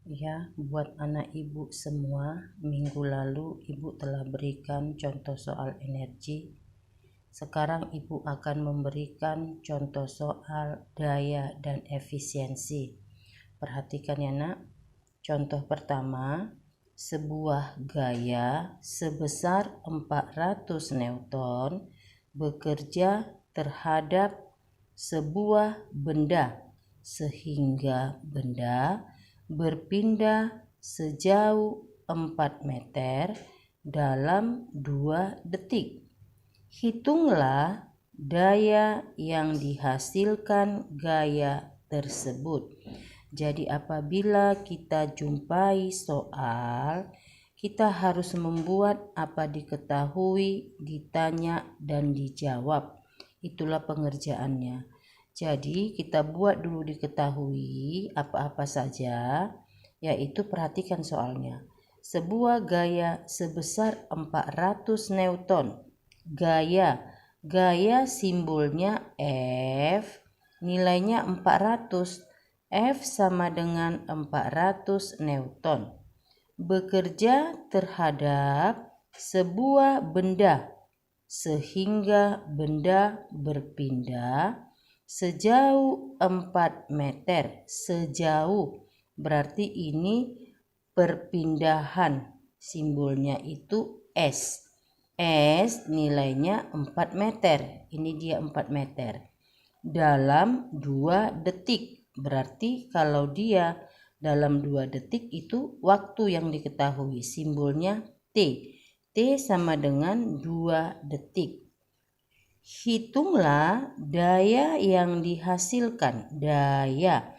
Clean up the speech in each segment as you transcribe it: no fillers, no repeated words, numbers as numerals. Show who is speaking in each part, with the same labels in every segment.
Speaker 1: Ya, buat anak ibu semua, minggu lalu ibu telah berikan contoh soal energi. Sekarang ibu akan memberikan contoh soal daya dan efisiensi. Perhatikan ya nak. Contoh pertama, sebuah gaya sebesar 400 Newton bekerja terhadap sebuah benda sehingga benda berpindah sejauh 4 meter dalam 2 detik. Hitunglah daya yang dihasilkan gaya tersebut. Jadi apabila kita jumpai soal, kita harus membuat apa diketahui, ditanya, dan dijawab. Itulah pengerjaannya. Jadi kita buat dulu diketahui apa-apa saja, yaitu perhatikan soalnya. Sebuah gaya sebesar 400 Newton. Gaya simbolnya F, nilainya 400. F sama dengan 400 Newton. Bekerja terhadap sebuah benda sehingga benda berpindah sejauh 4 meter. Sejauh berarti ini perpindahan, simbolnya itu S. S nilainya 4 meter. Ini dia 4 meter. Dalam 2 detik. Berarti kalau dia dalam 2 detik itu waktu yang diketahui. Simbolnya T. T sama dengan 2 detik. Hitunglah daya yang dihasilkan. Daya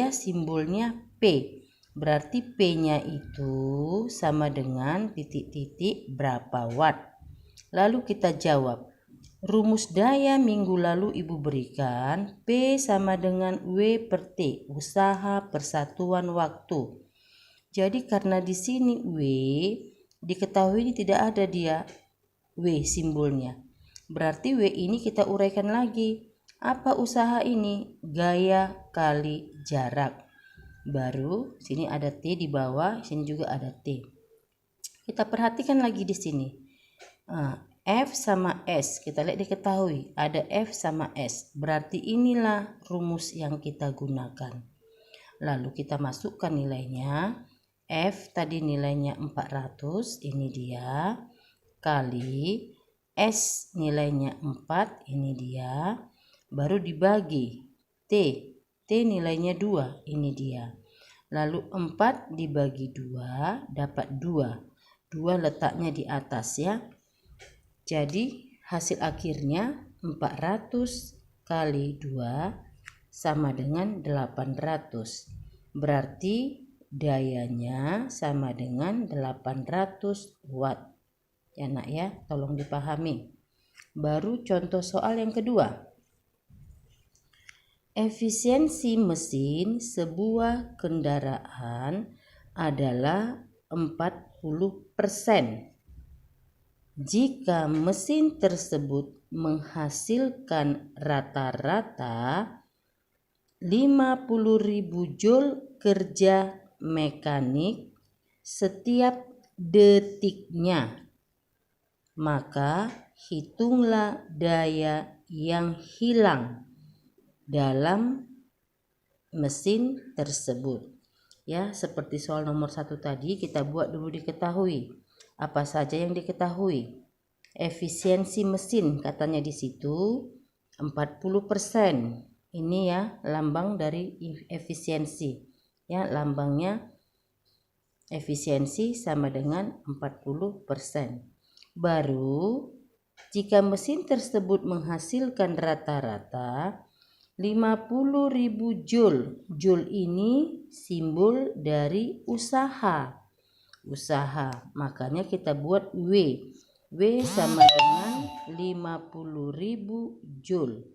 Speaker 1: simbolnya P. Berarti P-nya itu sama dengan titik-titik berapa watt. Lalu kita jawab. Rumus daya minggu lalu ibu berikan P sama dengan W per T, usaha persatuan waktu. Jadi karena di sini W diketahui ini tidak ada dia W simbolnya. Berarti W ini kita uraikan lagi. Apa usaha ini? Gaya kali jarak. Baru sini ada T di bawah, sini juga ada T. Kita perhatikan lagi di sini. F sama S, kita lihat diketahui ada F sama S. Berarti inilah rumus yang kita gunakan. Lalu kita masukkan nilainya. F tadi nilainya 400, ini dia, kali S nilainya 4, ini dia, baru dibagi T nilainya 2, ini dia. Lalu 4 dibagi 2 dapat 2 letaknya di atas ya. Jadi hasil akhirnya 400 kali 2 sama dengan 800. Berarti dayanya sama dengan 800 watt. Ya nak ya, tolong dipahami. Baru contoh soal yang kedua. Efisiensi mesin sebuah kendaraan adalah 40%. Jika mesin tersebut menghasilkan rata-rata 50.000 Joule kerja mekanik setiap detiknya, maka hitunglah daya yang hilang dalam mesin tersebut. Ya, seperti soal nomor 1 tadi, kita buat dulu diketahui. Apa saja yang diketahui? Efisiensi mesin katanya di situ 40%. Ini ya lambang dari efisiensi. Ya, lambangnya efisiensi sama dengan 40%. Baru jika mesin tersebut menghasilkan rata-rata 50.000 Joule. Joule ini simbol dari usaha. Makanya kita buat W sama dengan 50.000 Joule.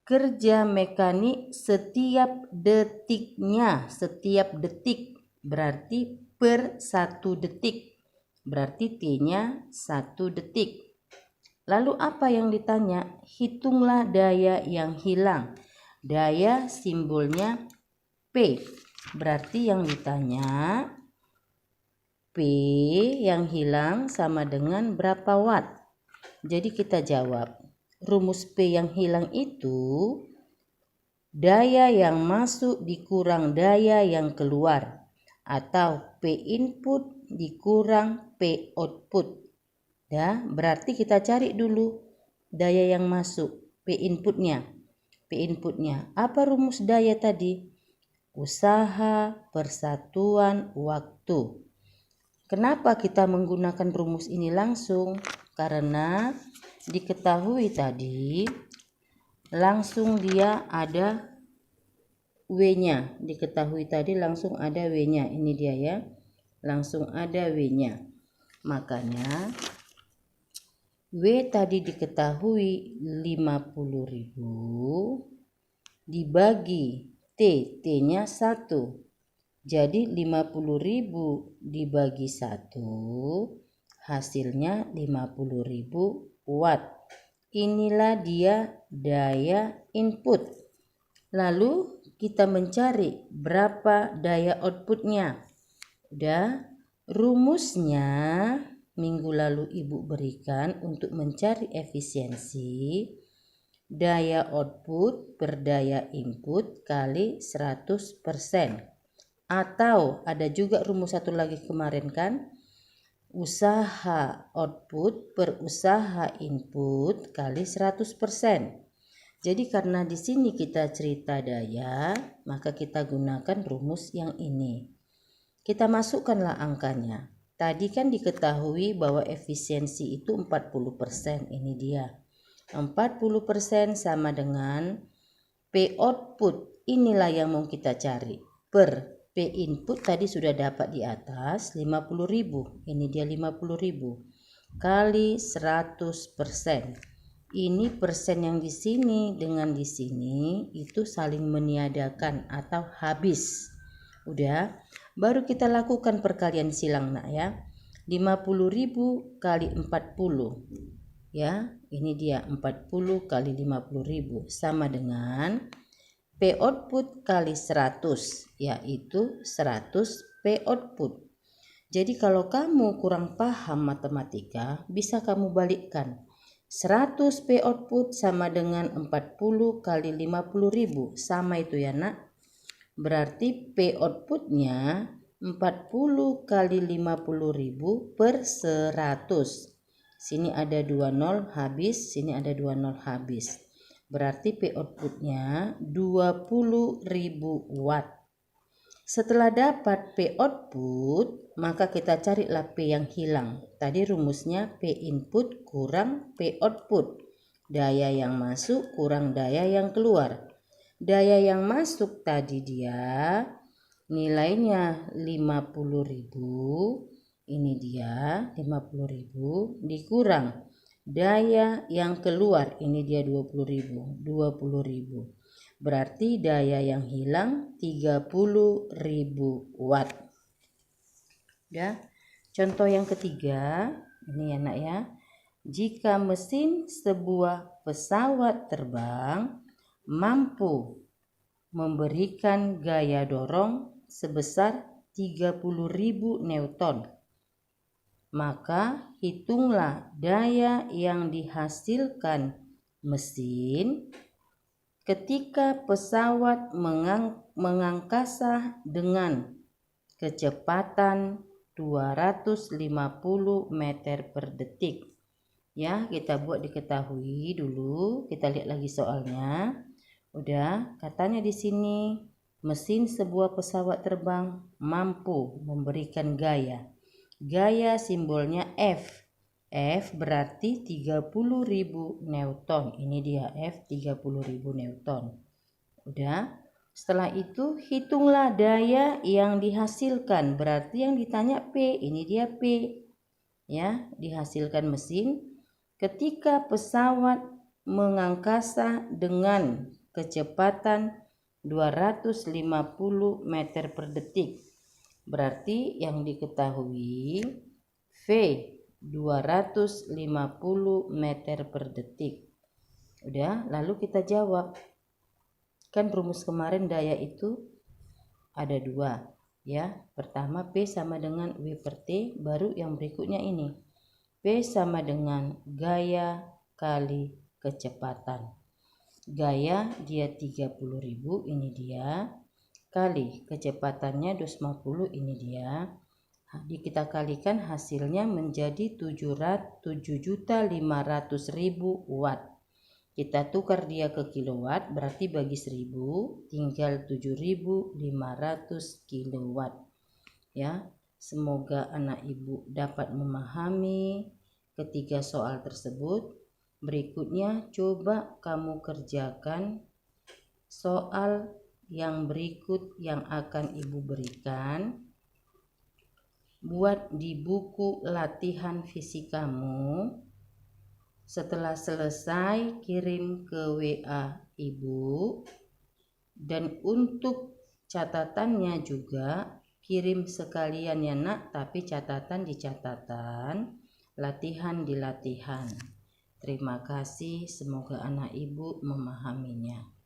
Speaker 1: Kerja mekanik setiap detiknya, setiap detik berarti per 1 detik, berarti T-nya 1 detik. Lalu apa yang ditanya? Hitunglah daya yang hilang. Daya simbolnya P. Berarti yang ditanya P yang hilang sama dengan berapa watt. Jadi kita jawab, rumus P yang hilang itu daya yang masuk dikurang daya yang keluar, atau P input dikurang P output. Ya, berarti kita cari dulu daya yang masuk, P inputnya. Apa rumus daya tadi? Usaha persatuan waktu. Kenapa kita menggunakan rumus ini langsung? Karena diketahui tadi langsung dia ada W-nya. Diketahui tadi langsung ada W-nya. Ini dia ya. Langsung ada W-nya. Makanya W tadi diketahui 50.000 dibagi T-nya 1. Jadi 50.000 dibagi 1 hasilnya 50.000 watt. Inilah dia daya input. Lalu kita mencari berapa daya outputnya. Udah, rumusnya minggu lalu Ibu berikan untuk mencari efisiensi. Daya output per daya input kali 100%. Atau ada juga rumus satu lagi kemarin kan, usaha output per usaha input kali 100%. Jadi karena di sini kita cerita daya, maka kita gunakan rumus yang ini. Kita masukkanlah angkanya. Tadi kan diketahui bahwa efisiensi itu 40%, ini dia. 40% sama dengan P output, inilah yang mau kita cari. Per P input tadi sudah dapat di atas 50.000. Ini dia 50.000 kali 100%. Ini persen yang di sini dengan di sini itu saling meniadakan atau habis. Udah, baru kita lakukan perkalian silang nak ya. 50.000 kali 40. Ya, ini dia 40 kali 50.000 sama dengan P output kali 100, yaitu 100 P output. Jadi kalau kamu kurang paham matematika, bisa kamu balikkan. 100 P output sama dengan 40 kali 50.000. Sama itu ya nak. Berarti P outputnya 40 kali 50.000 per 100. Sini ada 20 habis, sini ada 20 habis. Berarti P outputnya 20.000 watt. Setelah dapat P output, maka kita carilah P yang hilang. Tadi rumusnya P input kurang P output. Daya yang masuk kurang daya yang keluar. Daya yang masuk tadi dia nilainya 50.000. Ini dia 50.000 dikurang daya yang keluar, ini dia 20.000. Berarti daya yang hilang 30.000 watt. Ya. Contoh yang ketiga, ini ya nak ya. Jika mesin sebuah pesawat terbang mampu memberikan gaya dorong sebesar 30.000 Newton, maka hitunglah daya yang dihasilkan mesin ketika pesawat mengangkasa dengan kecepatan 250 meter per detik. Ya, kita buat diketahui dulu. Kita lihat lagi soalnya. Udah, katanya di sini mesin sebuah pesawat terbang mampu memberikan gaya. Gaya simbolnya F. F berarti 30.000 Newton. Ini dia F 30.000 Newton. Udah. Setelah itu hitunglah daya yang dihasilkan. Berarti yang ditanya P. Ini dia P. Ya, dihasilkan mesin ketika pesawat mengangkasa dengan kecepatan 250 meter per detik. Berarti yang diketahui V 250 meter per detik. Udah, lalu kita jawab. Kan rumus kemarin daya itu ada 2 ya. Pertama P sama dengan W per T, baru yang berikutnya ini. P sama dengan gaya kali kecepatan. Gaya dia 30.000, ini dia, kali kecepatannya 250, ini dia. Kita kalikan hasilnya menjadi 7.500.000 watt. Kita tukar dia ke kilowatt, berarti bagi 1000 tinggal 7.500 kilowatt ya. Semoga anak ibu dapat memahami ketiga soal tersebut. Berikutnya coba kamu kerjakan soal yang berikut yang akan ibu berikan. Buat di buku latihan fisikamu. Setelah selesai kirim ke WA ibu. Dan untuk catatannya juga kirim sekalian ya nak, tapi catatan di catatan, latihan di latihan. Terima kasih, semoga anak ibu memahaminya.